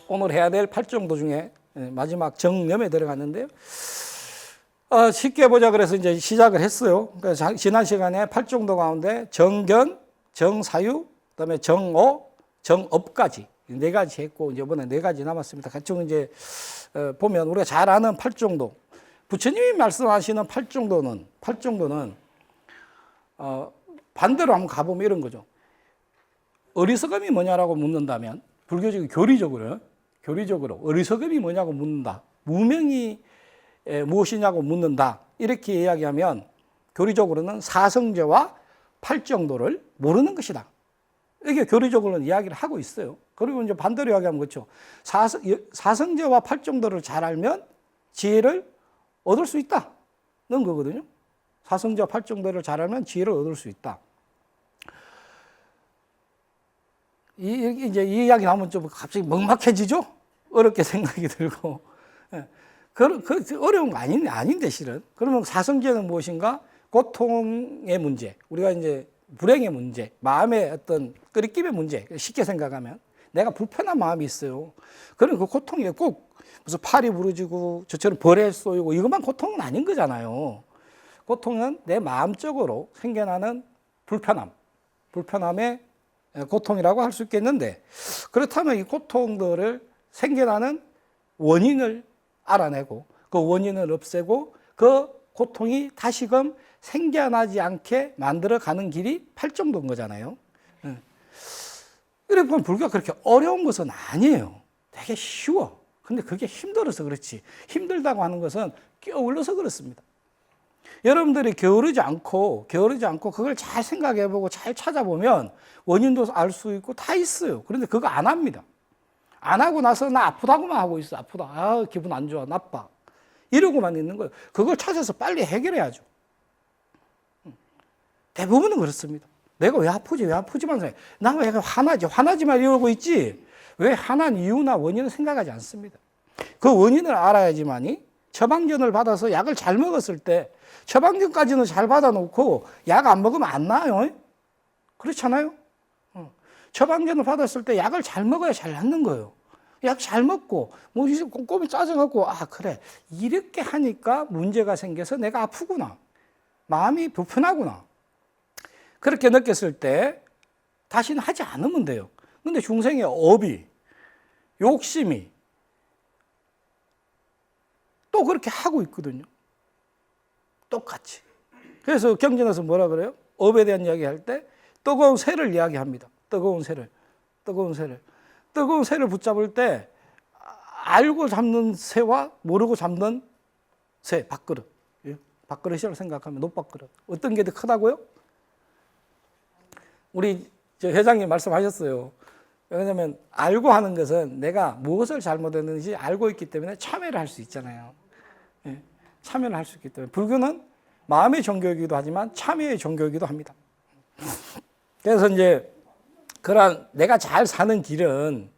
오늘 해야 될 팔정도 중에 마지막 정념에 들어갔는데요. 쉽게 보자 그래서 이제 시작을 했어요. 그래서 지난 시간에 팔정도 가운데 정견, 정사유, 그다음에 정오, 정업까지 네 가지 했고 이제 이번에 네 가지 남았습니다. 같이 이제 보면 우리가 잘 아는 팔정도, 부처님이 말씀하시는 팔정도는 반대로 한번 가보면 이런 거죠. 어리석음이 뭐냐라고 묻는다면 불교적인 교리적으로 어리석음이 뭐냐고 묻는다. 무명이 무엇이냐고 묻는다. 이렇게 이야기하면 교리적으로는 사성제와 팔정도를 모르는 것이다. 이게 교리적으로는 이야기를 하고 있어요. 그리고 이제 반대로 이야기하면 그렇죠. 사성제와 팔정도를 잘 알면 지혜를 얻을 수 있다는 거거든요. 사성제와 팔정도를 잘 알면 지혜를 얻을 수 있다. 이제 이 이야기 나오면 좀 갑자기 먹막해지죠? 어렵게 생각이 들고. 어려운 거 아닌데, 실은. 그러면 사성제는 무엇인가? 고통의 문제. 우리가 이제 불행의 문제, 마음의 어떤 끄리낌의 문제. 쉽게 생각하면. 내가 불편한 마음이 있어요. 그럼 그 고통이 꼭 무슨 팔이 부러지고 저처럼 벌에 쏘이고 이것만 고통은 아닌 거잖아요. 고통은 내 마음적으로 생겨나는 불편함의 고통이라고 할 수 있겠는데, 그렇다면 이 고통들을 생겨나는 원인을 알아내고 그 원인을 없애고 그 고통이 다시금 생겨나지 않게 만들어가는 길이 팔정도인 거잖아요. 이렇게 보면 불교가 그렇게 어려운 것은 아니에요. 되게 쉬워. 근데 그게 힘들어서 그렇지. 힘들다고 하는 것은 끼어올라서 그렇습니다. 여러분들이 게으르지 않고 그걸 잘 생각해보고 잘 찾아보면 원인도 알 수 있고 다 있어요. 그런데 그거 안 합니다. 안 하고 나서 나 아프다고만 하고 있어. 아프다. 기분 안 좋아. 나빠. 이러고만 있는 거예요. 그걸 찾아서 빨리 해결해야죠. 대부분은 그렇습니다. 내가 왜 아프지만 생각해. 나 왜 화나지만 이러고 있지. 왜 화난 이유나 원인을 생각하지 않습니다. 그 원인을 알아야지만이 처방전을 받아서 약을 잘 먹었을 때 처방전까지는 잘 받아놓고 약 안 먹으면 안 나아요. 그렇잖아요. 처방전을 받았을 때 약을 잘 먹어야 잘 낫는 거예요. 약 잘 먹고 뭐 꼼꼼히 짜증하고 그래 이렇게 하니까 문제가 생겨서 내가 아프구나. 마음이 불편하구나. 그렇게 느꼈을 때 다시는 하지 않으면 돼요. 근데 중생의 업이 욕심이 또 그렇게 하고 있거든요. 똑같이. 그래서 경전에서 뭐라 그래요? 업에 대한 이야기할 때 뜨거운 새를 이야기합니다. 뜨거운 새를 붙잡을 때 알고 잡는 새와 모르고 잡는 새, 밥그릇. 밥그릇이라고 생각하면 노밥그릇. 어떤 게 더 크다고요? 우리 회장님 말씀하셨어요. 왜냐하면 알고 하는 것은 내가 무엇을 잘못했는지 알고 있기 때문에 참여를 할 수 있잖아요. 참여를 할 수 있기 때문에 불교는 마음의 종교이기도 하지만 참여의 종교이기도 합니다. 그래서 이제 그러한 내가 잘 사는 길은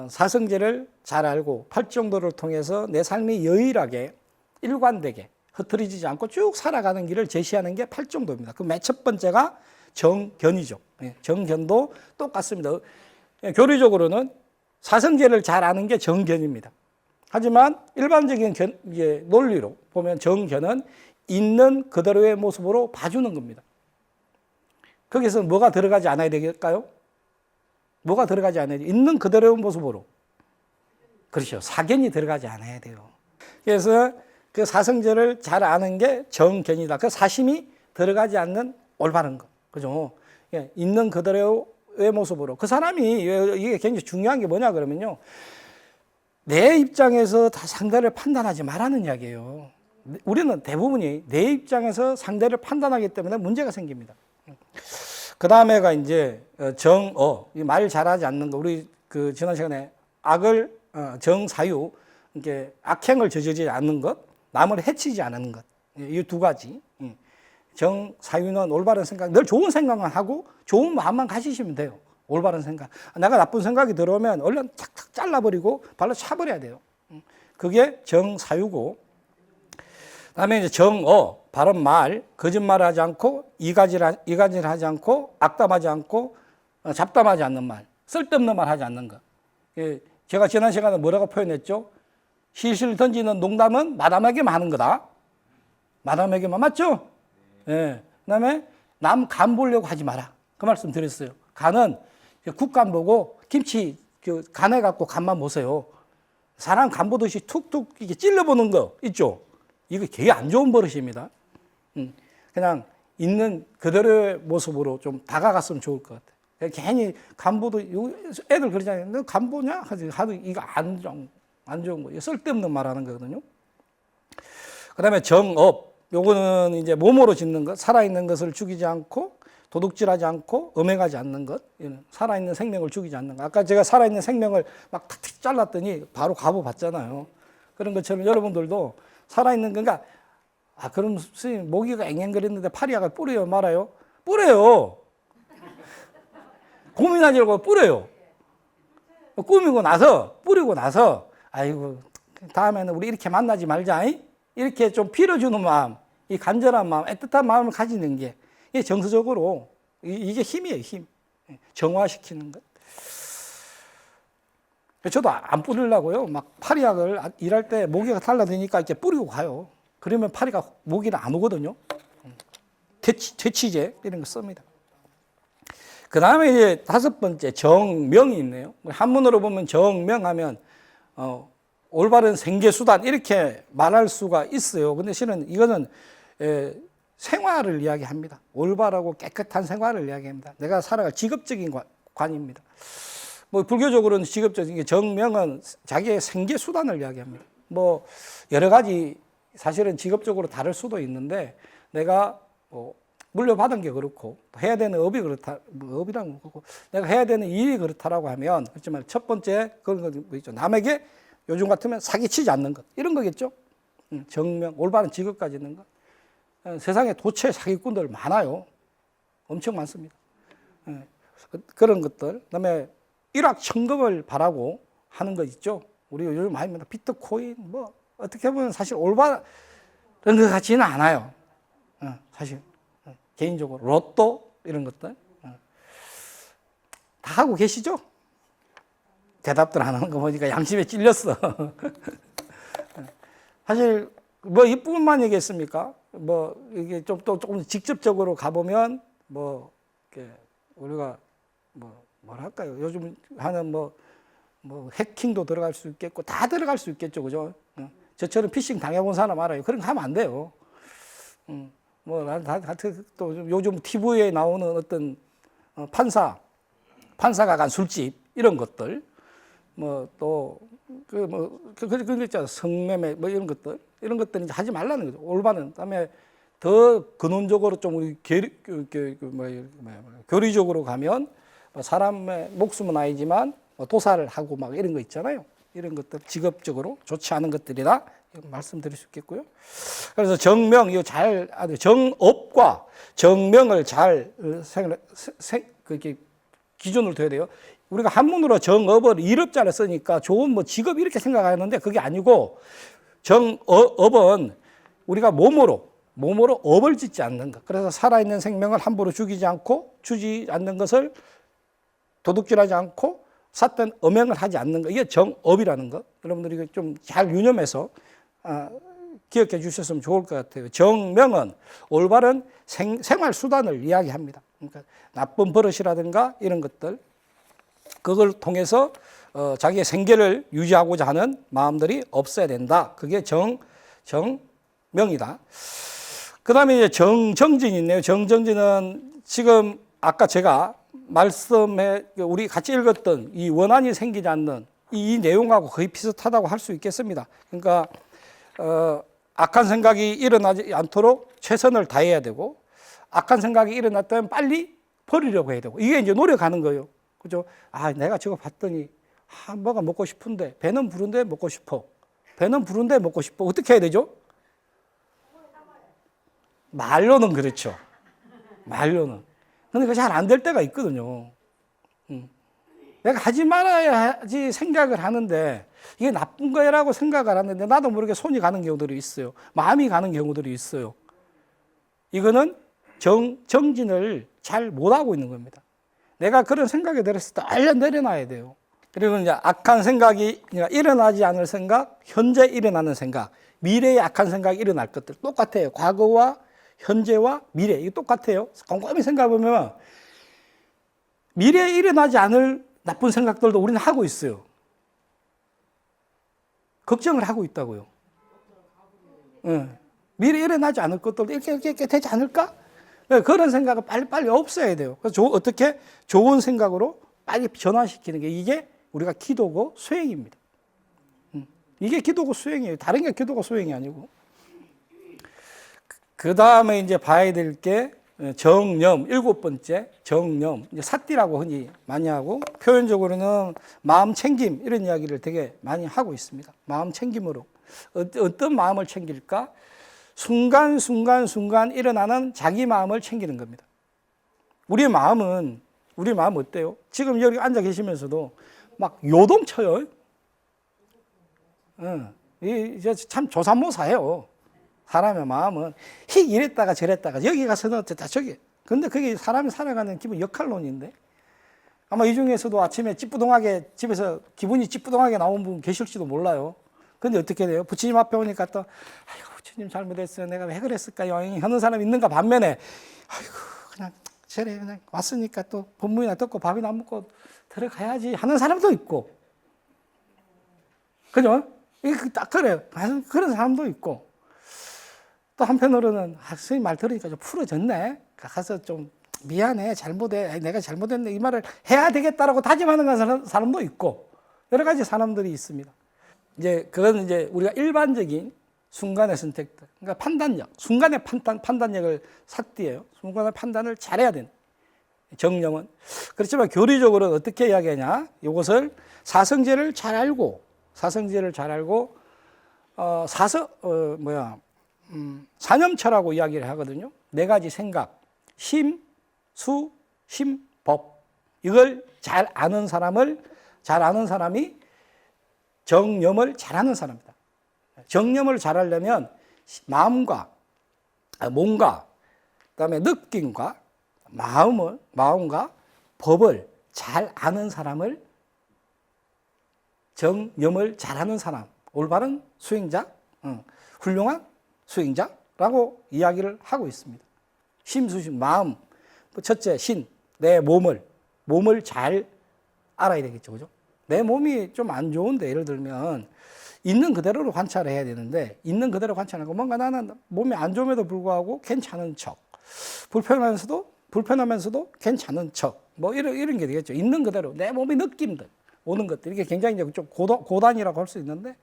사성제를 잘 알고 팔정도를 통해서 내 삶이 여일하게 일관되게 흐트러지지 않고 쭉 살아가는 길을 제시하는 게 팔정도입니다. 그 맨 첫 번째가 정견이죠. 정견도 똑같습니다. 교리적으로는 사성제를 잘 아는 게 정견입니다. 하지만 일반적인 논리로 보면 정견은 있는 그대로의 모습으로 봐주는 겁니다. 거기서 뭐가 들어가지 않아야 될까요? 뭐가 들어가지 않아야 돼요? 있는 그대로의 모습으로. 그렇죠. 사견이 들어가지 않아야 돼요. 그래서 그 사성제를 잘 아는 게 정견이다. 그 사심이 들어가지 않는 올바른 것. 그죠? 있는 그대로의 모습으로. 그 사람이, 이게 굉장히 중요한 게 뭐냐 그러면요. 내 입장에서 다 상대를 판단하지 말라는 이야기예요. 우리는 대부분이 내 입장에서 상대를 판단하기 때문에 문제가 생깁니다. 그 다음에가 이제 정어, 말 잘하지 않는 거. 우리 그 지난 시간에 악을 정사유, 이렇게 악행을 저지르지 않는 것, 남을 해치지 않는 것. 이 두 가지. 정사유는 올바른 생각, 늘 좋은 생각만 하고 좋은 마음만 가지시면 돼요. 올바른 생각. 내가 나쁜 생각이 들어오면 얼른 착착 잘라버리고 발로 차버려야 돼요. 그게 정사유고, 그다음에 이제 정어, 바른 말, 거짓말을 하지 않고 이간질을 하지 않고 악담하지 않고 잡담하지 않는 말, 쓸데없는 말 하지 않는 것. 예, 제가 지난 시간에 뭐라고 표현했죠? 실실 던지는 농담은 마담에게만 하는 거다. 마담에게만, 맞죠? 예. 그다음에 남 간 보려고 하지 마라. 그 말씀 드렸어요. 간은 국간 보고 김치 간해 갖고 간만 보세요. 사람 간 보듯이 툭툭 이게 찔러보는 거 있죠? 이거 되게 안 좋은 버릇입니다. 그냥 있는 그대로의 모습으로 좀 다가갔으면 좋을 것 같아요. 괜히 간 보도 애들 그러잖아요. 너 간 보냐? 하도 이거 안 좋은 거예요. 쓸데없는 말 하는 거거든요. 그 다음에 정업. 요거는 이제 몸으로 짓는 것, 살아있는 것을 죽이지 않고, 도둑질하지 않고, 음행하지 않는 것, 살아있는 생명을 죽이지 않는 것. 아까 제가 살아있는 생명을 막 탁탁 잘랐더니 바로 가보 봤잖아요. 그런 것처럼 여러분들도 살아있는 건가? 아, 그럼 스님, 모기가 앵앵거리는데 파리약을 뿌려요, 말아요? 뿌려요. 고민하지 말고 뿌려요. 뿌리고 나서, 아이고, 다음에는 우리 이렇게 만나지 말자. 이렇게 좀 빌어주는 마음, 이 간절한 마음, 애틋한 마음을 가지는 게, 이게 정서적으로, 이게 힘이에요, 힘. 정화시키는 것. 저도 안 뿌리려고요. 막 파리약을 일할 때 모기가 달라드니까 이렇게 뿌리고 가요. 그러면 파리가 모기는 안 오거든요. 퇴치제, 이런 거 씁니다. 그 다음에 이제 5번째, 정명이 있네요. 한문으로 보면 정명하면, 올바른 생계수단 이렇게 말할 수가 있어요. 근데 실은 이거는 생활을 이야기합니다. 올바르고 깨끗한 생활을 이야기합니다. 내가 살아갈 직업적인 관입니다. 뭐 불교적으로는 직업적인 게 정명은 자기의 생계수단을 이야기합니다. 뭐 여러 가지 사실은 직업적으로 다를 수도 있는데 내가 물려받은 게 그렇고 해야 되는 업이 그렇다, 업이란 거고 내가 해야 되는 일이 그렇다라고 하면 그렇지만 첫 번째 그런 거 있죠. 남에게 요즘 같으면 사기치지 않는 것 이런 거겠죠. 정명, 올바른 직업까지 있는 것. 세상에 도체 사기꾼들 많아요. 엄청 많습니다. 그런 것들. 그다음에 일확천금을 바라고 하는 거 있죠. 우리 요즘 많이 봅니다. 비트코인 뭐 어떻게 보면 사실 올바른 것 같지는 않아요. 사실 개인적으로 로또 이런 것들 다 하고 계시죠? 대답들 안 하는 거 보니까 양심에 찔렸어. 사실 뭐 이뿐만 얘기했습니까? 뭐 이게 좀 또 조금 직접적으로 가보면 뭐 우리가 뭐랄까요? 요즘 하는 뭐 해킹도 들어갈 수 있겠고 다 들어갈 수 있겠죠, 그죠? 저처럼 피싱 당해본 사람 알아요. 그런 거 하면 안 돼요. 또 요즘 TV에 나오는 어떤 판사가 간 술집 이런 것들. 그런 거 있잖아요. 성매매, 이런 것들 이제 하지 말라는 거죠. 올바른. 그다음에 더 근원적으로 좀 우리 교리적으로 가면 사람의 목숨은 아니지만 도살을 하고 막 이런 거 있잖아요. 이런 것들 직업적으로 좋지 않은 것들이다. 말씀드릴 수 있겠고요. 그래서 정명, 정업과 정명을 잘 기준을 둬야 돼요. 우리가 한문으로 정업을 일업자를 쓰니까 좋은 직업 이렇게 생각하는데 그게 아니고 정업은 우리가 몸으로 업을 짓지 않는 것. 그래서 살아있는 생명을 함부로 죽이지 않고 주지 않는 것을 도둑질하지 않고 삿된 음행을 하지 않는 것. 이게 정업이라는 것. 여러분들이 좀 잘 유념해서 기억해 주셨으면 좋을 것 같아요. 정명은 올바른 생활 수단을 이야기합니다. 그러니까 나쁜 버릇이라든가 이런 것들 그걸 통해서 자기의 생계를 유지하고자 하는 마음들이 없어야 된다. 그게 정명이다. 그 다음에 이제 정정진이 있네요. 정정진은 지금 아까 제가 우리 같이 읽었던 이 원한이 생기지 않는 이 내용하고 거의 비슷하다고 할 수 있겠습니다. 그러니까 악한 생각이 일어나지 않도록 최선을 다해야 되고 악한 생각이 일어났다면 빨리 버리려고 해야 되고 이게 이제 노력하는 거예요. 그죠? 내가 저거 봤더니 뭐가 먹고 싶은데 배는 부른데 먹고 싶어. 배는 부른데 먹고 싶어. 어떻게 해야 되죠? 말로는 그렇죠. 말로는. 근데 그게 잘 안 될 때가 있거든요. 내가 하지 말아야지 생각을 하는데 이게 나쁜 거라고 생각을 하는데 나도 모르게 손이 가는 경우들이 있어요. 마음이 가는 경우들이 있어요. 이거는 정진을 잘 못하고 있는 겁니다. 내가 그런 생각이 들었을 때 얼른 내려놔야 돼요. 그리고 이제 악한 생각이 일어나지 않을 생각, 현재 일어나는 생각, 미래에 악한 생각이 일어날 것들 똑같아요. 과거와 현재와 미래 이거 똑같아요. 곰곰이 생각해 보면 미래에 일어나지 않을 나쁜 생각들도 우리는 하고 있어요. 걱정을 하고 있다고요. 미래에 일어나지 않을 것들도 이렇게 되지 않을까? 그런 생각은 빨리 없애야 돼요. 그래서 어떻게 좋은 생각으로 빨리 전환시키는 게 이게 우리가 기도고 수행입니다. 이게 기도고 수행이에요. 다른 게 기도고 수행이 아니고. 그 다음에 이제 봐야 될 게 정념, 7번째 정념. 이제 삿띠라고 흔히 많이 하고 표현적으로는 마음 챙김 이런 이야기를 되게 많이 하고 있습니다. 마음 챙김으로 어떤 마음을 챙길까? 순간 일어나는 자기 마음을 챙기는 겁니다. 우리 마음 어때요? 지금 여기 앉아 계시면서도 막 요동쳐요. 이제 참 조삼모사해요. 사람의 마음은 휙 이랬다가 저랬다가 여기 가서는 어쨌다 저기. 근데 그게 사람이 살아가는 기본 역할론인데 아마 이 중에서도 아침에 찌뿌둥하게 집에서 기분이 찌뿌둥하게 나온 분 계실지도 몰라요. 근데 어떻게 돼요? 부처님 앞에 오니까 또 아이고 부처님 잘못했어요. 내가 왜 그랬을까요? 하는 사람 있는가 반면에 아이고 그냥 저래 그냥 왔으니까 또 법문이나 듣고 밥이나 안 먹고 들어가야지 하는 사람도 있고 그죠? 이게 딱 그래요. 그런 사람도 있고 또 한편으로는 선생님 말 들으니까 좀 풀어졌네. 가서 좀 미안해 잘못해 내가 잘못했네 이 말을 해야 되겠다라고 다짐하는 사람도 있고 여러 가지 사람들이 있습니다. 이제 그건 이제 우리가 일반적인 순간의 선택들, 그러니까 판단력, 순간의 판단력을 삭디해요. 순간의 판단을 잘해야 되는 정념은. 그렇지만 교리적으로는 어떻게 이야기하냐? 이것을 사성제를 잘 알고 사념처라고 이야기를 하거든요. 4가지 생각, 심, 수, 심, 법. 이걸 잘 아는 사람이 정념을 잘하는 사람이다. 정념을 잘하려면 마음과 몸과 그다음에 느낌과 마음과 법을 잘 아는 사람을 정념을 잘하는 사람, 올바른 수행자, 훌륭한 수행자라고 이야기를 하고 있습니다. 심수심 마음, 첫째 신, 내 몸을 잘 알아야 되겠죠, 그죠? 내 몸이 좀 안 좋은데 예를 들면 있는 그대로로 관찰을 해야 되는데 있는 그대로 관찰하고 뭔가 나는 몸이 안 좋음에도 불구하고 괜찮은 척 불편하면서도 괜찮은 척 뭐 이런 게 되겠죠. 있는 그대로 내 몸의 느낌들 오는 것들 이게 굉장히 좀 고단이라고 할 수 있는데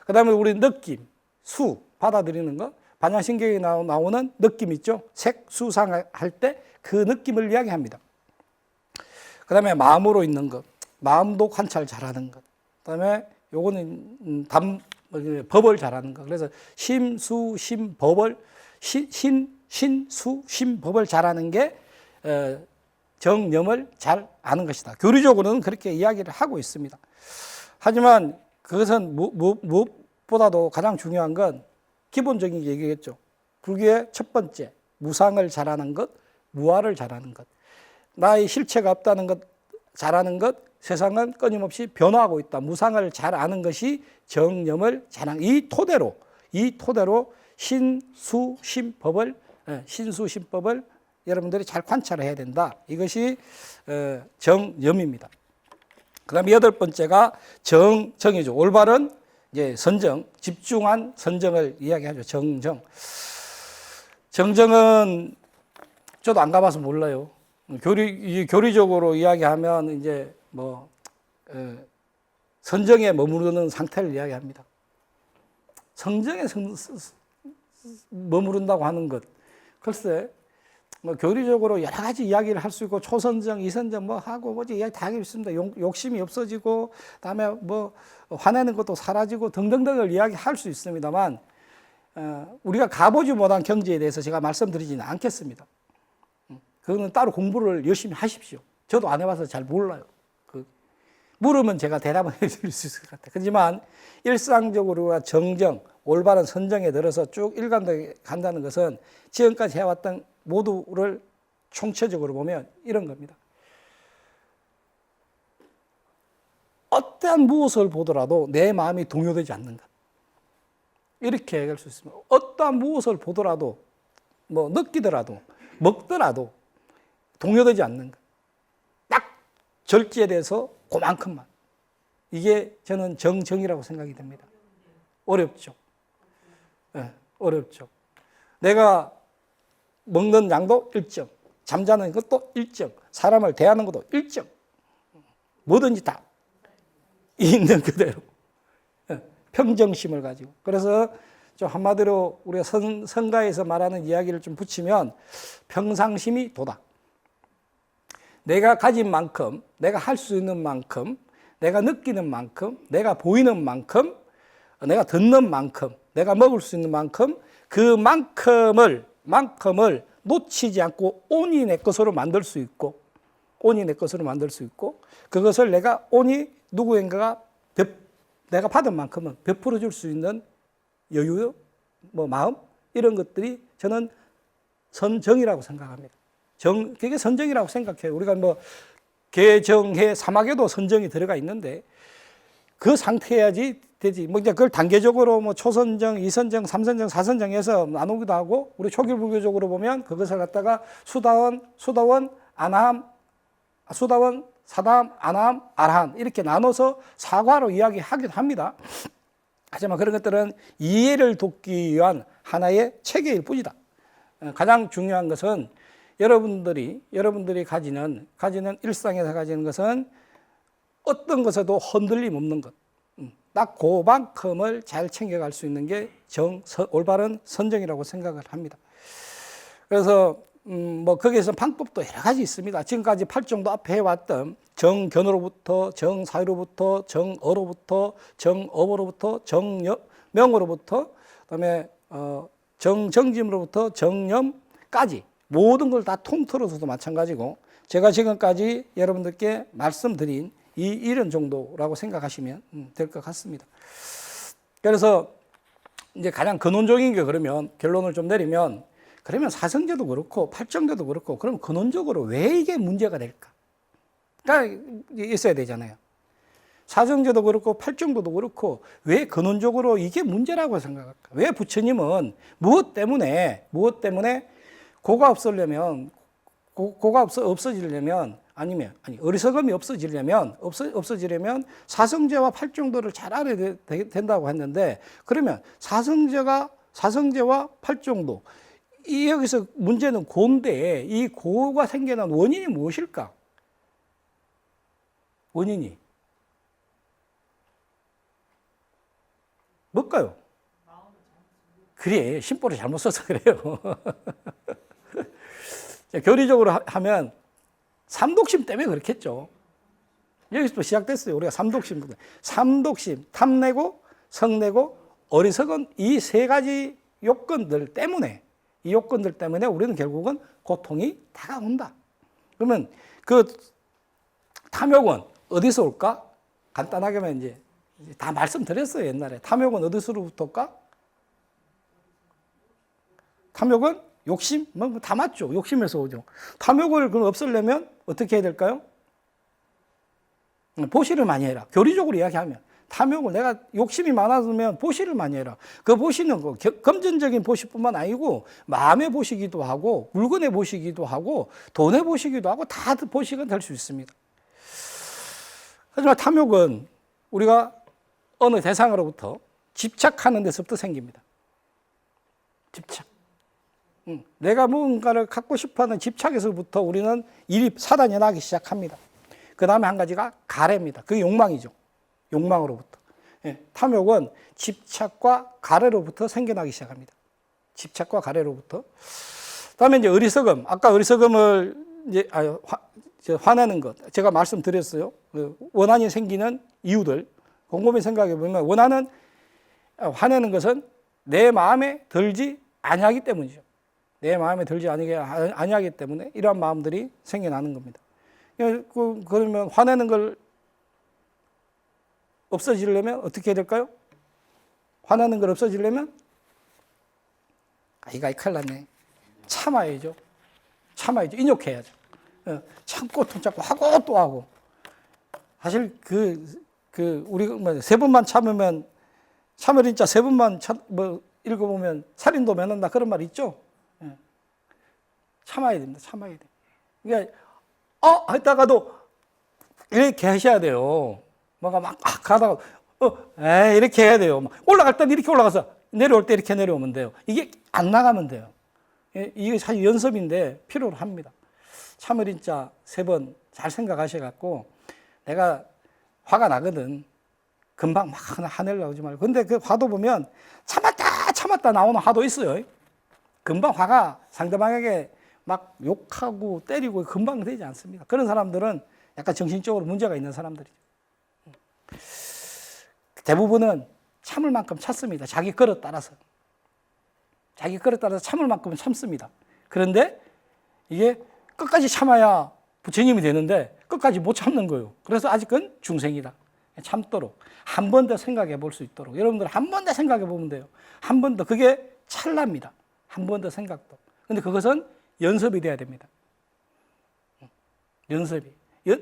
그다음에 우리 느낌 수 받아들이는 거 반야신경에 나오는 느낌 있죠. 색 수상 할 때 그 느낌을 이야기합니다. 그다음에 마음으로 있는 것 마음도 관찰 잘하는 것. 그다음에 요거는 법을 잘하는 것. 그래서 심수 심법을 신수 심법을 잘하는 게 정념을 잘 아는 것이다. 교리적으로는 그렇게 이야기를 하고 있습니다. 하지만 그것은 무엇보다도 가장 중요한 건 기본적인 얘기겠죠. 불교의 첫 번째 무상을 잘하는 것, 무아를 잘하는 것. 나의 실체가 없다는 것 잘하는 것, 세상은 끊임없이 변화하고 있다. 무상을 잘 아는 것이 정념을 잘하는 이 토대로 신수심법을 여러분들이 잘 관찰을 해야 된다. 이것이 정념입니다. 그다음에 8번째가 정이죠. 올바른 이제 선정, 집중한 선정을 이야기하죠. 정정은 저도 안 가봐서 몰라요. 교리적으로 이야기하면 이제 선정에 머무르는 상태를 이야기합니다. 성정에 머무른다고 하는 것. 글쎄, 교리적으로 여러 가지 이야기를 할 수 있고, 초선정, 이선정 하고, 이야기 다 하고 있습니다. 욕심이 없어지고, 다음에 화내는 것도 사라지고, 등등등을 이야기할 수 있습니다만, 우리가 가보지 못한 경지에 대해서 제가 말씀드리지는 않겠습니다. 그거는 따로 공부를 열심히 하십시오. 저도 안 해봐서 잘 몰라요. 물으면 제가 대답을 해드릴 수 있을 것 같아요. 하지만 일상적으로 정정, 올바른 선정에 들어서 쭉 일관되게 간다는 것은 지금까지 해왔던 모두를 총체적으로 보면 이런 겁니다. 어떠한 무엇을 보더라도 내 마음이 동요되지 않는 것. 이렇게 얘기할 수 있습니다. 어떠한 무엇을 보더라도, 뭐 느끼더라도, 먹더라도 동요되지 않는 것. 딱 절제에 대해서 그만큼만. 이게 저는 정정이라고 생각이 됩니다. 어렵죠. 네, 어렵죠. 내가 먹는 양도 일정, 잠자는 것도 일정, 사람을 대하는 것도 일정. 뭐든지 다 있는 그대로. 평정심을 가지고. 그래서 좀 한마디로 우리가 성가에서 말하는 이야기를 좀 붙이면 평상심이 도다. 내가 가진 만큼, 내가 할 수 있는 만큼, 내가 느끼는 만큼, 내가 보이는 만큼, 내가 듣는 만큼, 내가 먹을 수 있는 만큼 그만큼을 놓치지 않고 온이 내 것으로 만들 수 있고, 온이 내 것으로 만들 수 있고, 그것을 내가 온이 누구인가가 내가 받은 만큼은 베풀어 줄 수 있는 여유, 뭐 마음, 이런 것들이 저는 선정이라고 생각합니다. 그게 선정이라고 생각해요. 우리가 뭐 개정해 사막에도 선정이 들어가 있는데 그 상태여야지 되지. 뭐 이제 그걸 단계적으로 뭐 초선정, 이선정, 삼선정, 사선정해서 나누기도 하고, 우리 초기불교적으로 보면 그것을 갖다가 수다원, 안함, 수다원, 사담, 안함, 아라한 이렇게 나눠서 사과로 이야기하기도 합니다. 하지만 그런 것들은 이해를 돕기 위한 하나의 체계일 뿐이다. 가장 중요한 것은 여러분들이 가지는 일상에서 가지는 것은 어떤 것에도 흔들림 없는 것. 딱 그만큼을 잘 챙겨갈 수 있는 게 올바른 선정이라고 생각을 합니다. 그래서 뭐 거기에서 방법도 여러 가지 있습니다. 지금까지 8정도 앞에 해왔던 정견으로부터 정사유로부터 정어로부터 정업으로부터 정명으로부터 그다음에 정정짐으로부터 정념까지 모든 걸 다 통틀어서도 마찬가지고, 제가 지금까지 여러분들께 말씀드린 이 이런 정도라고 생각하시면 될 것 같습니다. 그래서 이제 가장 근원적인 게, 그러면 결론을 좀 내리면, 그러면 사성제도 그렇고 팔정제도 그렇고, 그럼 근원적으로 왜 이게 문제가 될까? 가 있어야 되잖아요. 사성제도 그렇고 팔정제도 그렇고 왜 근원적으로 이게 문제라고 생각할까? 왜 부처님은 무엇 때문에 고가 없어지려면 어리석음이 없어지려면 사성제와 팔정도를 잘 알아야 된다고 했는데, 그러면 사성제와 팔정도, 여기서 문제는 고인데 이 고가 생겨난 원인이 무엇일까? 원인이 뭘까요? 그래, 심보를 잘못 써서 그래요. 교리적으로 하면 삼독심 때문에 그렇겠죠. 여기서 또 시작됐어요. 우리가 삼독심, 탐내고, 성내고, 어리석은 이 세 가지 요건들 때문에 우리는 결국은 고통이 다가온다. 그러면 그 탐욕은 어디서 올까? 간단하게만 이제 다 말씀드렸어요, 옛날에. 탐욕은 어디서부터 올까? 탐욕은 욕심? 뭐 다 맞죠. 욕심에서 오죠. 탐욕을 그럼 없애려면 어떻게 해야 될까요? 보시를 많이 해라. 교리적으로 이야기하면. 탐욕을, 내가 욕심이 많아지면 보시를 많이 해라. 그 보시는 거, 금전적인 보시뿐만 아니고 마음의 보시기도 하고, 물건의 보시기도 하고, 돈의 보시기도 하고, 다 보시가 될 수 있습니다. 하지만 탐욕은 우리가 어느 대상으로부터 집착하는 데서부터 생깁니다. 집착. 내가 무언가를 갖고 싶어하는 집착에서부터 우리는 사단이 나기 시작합니다. 그 다음에 한 가지가 가래입니다. 그게 욕망이죠. 욕망으로부터. 탐욕은 집착과 가래로부터 생겨나기 시작합니다. 집착과 가래로부터. 그다음에 이제 어리석음. 아까 어리석음을 이제 화내는 것. 제가 말씀드렸어요. 원한이 생기는 이유들. 곰곰이 생각해 보면 화내는 것은 내 마음에 들지 아니하기 때문이죠. 내 마음에 들지 아니하기 때문에 이러한 마음들이 생겨나는 겁니다. 그러면 화내는 걸 없어지려면 어떻게 해야 될까요? 화내는 걸 없어지려면 이거 큰일 났네. 참아야죠. 인욕해야죠. 참고 또 참고 하고 또 하고. 사실 우리가 뭐 세 번만 참으면 참을인자 세 번만 읽어보면 살인도 면한다 그런 말 있죠. 예. 참아야 됩니다. 참아야 돼. 그러니까 했다가도 이렇게 하셔야 돼요. 뭔가 막 가다가 이렇게 해야 돼요. 올라갈 땐 이렇게 올라가서 내려올 때 이렇게 내려오면 돼요. 이게 안 나가면 돼요. 이게 사실 연습인데 필요로 합니다. 참을인자 세 번 잘 생각하셔갖고 내가 화가 나거든. 금방 막 화내려고 하지 말고. 근데 그 화도 보면 참았다 나오는 화도 있어요. 금방 화가 상대방에게 막 욕하고 때리고 금방 되지 않습니다. 그런 사람들은 약간 정신적으로 문제가 있는 사람들이죠. 대부분은 참을 만큼 참습니다. 자기 그릇 따라서. 자기 그릇 따라서 참을 만큼은 참습니다. 그런데 이게 끝까지 참아야 부처님이 되는데 끝까지 못 참는 거예요. 그래서 아직은 중생이다. 참도록 한 번 더 생각해 볼 수 있도록 여러분들 한 번 더 생각해 보면 돼요. 한 번 더 그게 찰나입니다. 한 번 더 생각도. 근데 그것은 연습이 돼야 됩니다. 연습이.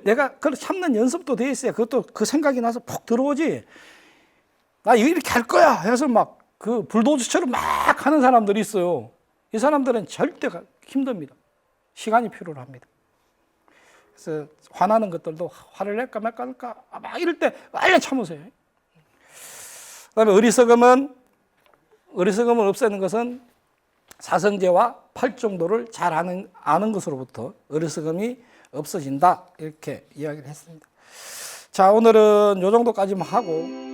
내가 그걸 참는 연습도 돼 있어야 그것도 그 생각이 나서 푹 들어오지. 나 이렇게 할 거야 해서 막 그 불도저처럼 막 하는 사람들이 있어요. 이 사람들은 절대 힘듭니다. 시간이 필요로 합니다. 그래서 화나는 것들도 화를 낼까 말까 할까 막 이럴 때 빨리 참으세요. 그다음에 어리석음을 없애는 것은 사성제와 팔정도를 잘 아는 것으로부터 어리석음이 없어진다 이렇게 이야기를 했습니다. 자, 오늘은 이 정도까지만 하고